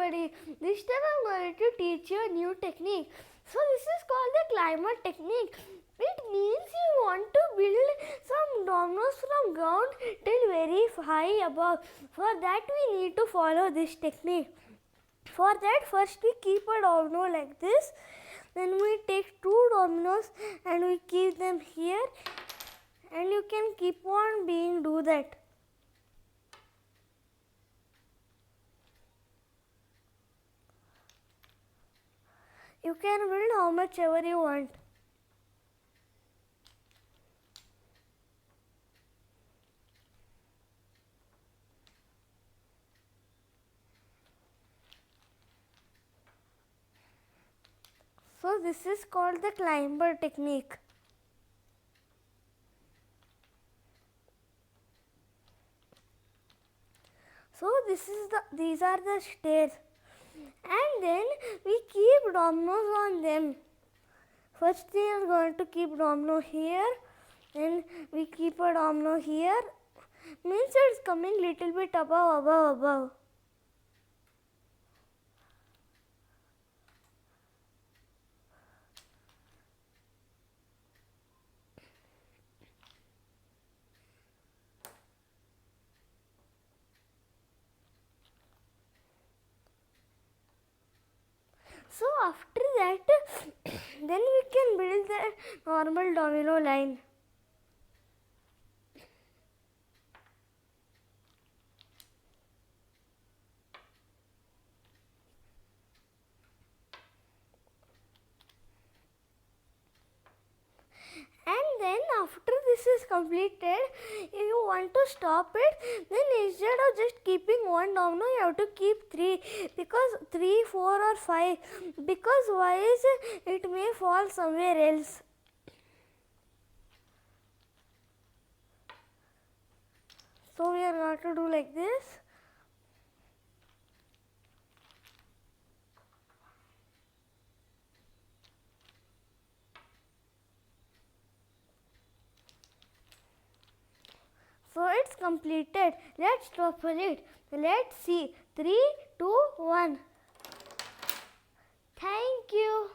everybody. This time I'm going to teach you a new technique. So this is called the climber technique. It means you want to build some dominoes from ground till very high above. For that we need to follow this technique. For that first we keep a domino like this. Then we take two dominoes and we keep them here. And you can keep on do that. You can build how much ever you want. So this is called the climber technique. So these are the stairs. And then we keep dominoes on them. First we are going to keep domino here, then we keep a domino here. Means it's coming little bit above. So after that, then we can build the normal domino line. And then after this is completed, if you want to stop it, then instead of just keeping one domino, you have to keep 3, because 3, 4 or 5, because why is it may fall somewhere else. So we are going to do like this. So it's completed. Let's shuffle it. Let's see. 3, 2, 1. Thank you.